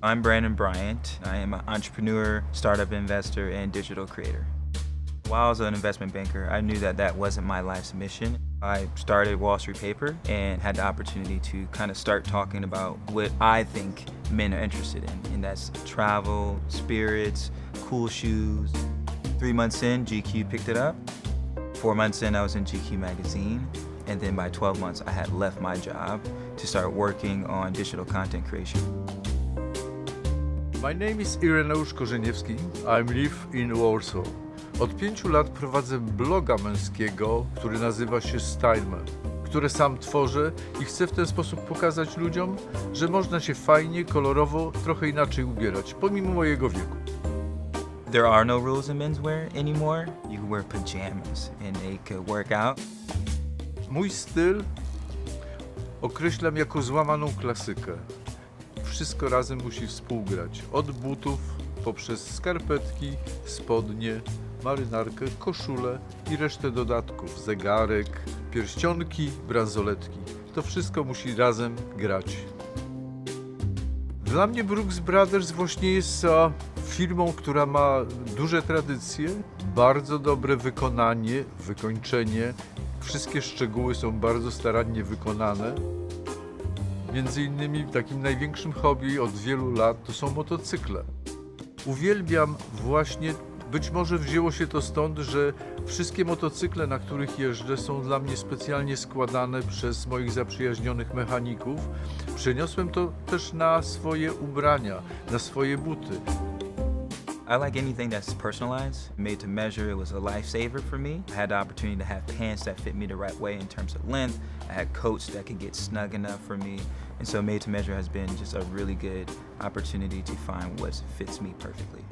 I'm Brandon Bryant. I am an entrepreneur, startup investor, and digital creator. While I was an investment banker, I knew that that wasn't my life's mission. I started Wall Street Paper and had the opportunity to kind of start talking about what I think men are interested in, and that's travel, spirits, cool shoes. 3 months in, GQ picked it up. 4 months in, I was in GQ magazine. And then by 12 months, I had left my job to start working on digital content creation. My name is Ireneusz Korzeniewski. I live in Warsaw. Od 5 lat prowadzę bloga męskiego, który nazywa się Styleman, które sam tworzę i chcę w ten sposób pokazać ludziom, że można się fajnie, kolorowo, trochę inaczej ubierać, pomimo mojego wieku. There are no rules in menswear anymore. You can wear pajamas and they could work out. Mój styl określam jako złamaną klasykę. Wszystko razem musi współgrać. Od butów, poprzez skarpetki, spodnie, marynarkę, koszulę i resztę dodatków. Zegarek, pierścionki, bransoletki. To wszystko musi razem grać. Dla mnie Brooks Brothers właśnie jest firmą, która ma duże tradycje, bardzo dobre wykonanie, wykończenie. Wszystkie szczegóły są bardzo starannie wykonane. Między innymi takim największym hobby od wielu lat to są motocykle. Uwielbiam właśnie, być może wzięło się to stąd, że wszystkie motocykle, na których jeżdżę, są dla mnie specjalnie składane przez moich zaprzyjaźnionych mechaników. Przeniosłem to też na swoje ubrania, na swoje buty. I like anything that's personalized, made to measure. It was a lifesaver for me. I had the opportunity to have pants that fit me the right way in terms of length. I had coats that could get snug enough for me. And so made to measure has been just a really good opportunity to find what fits me perfectly.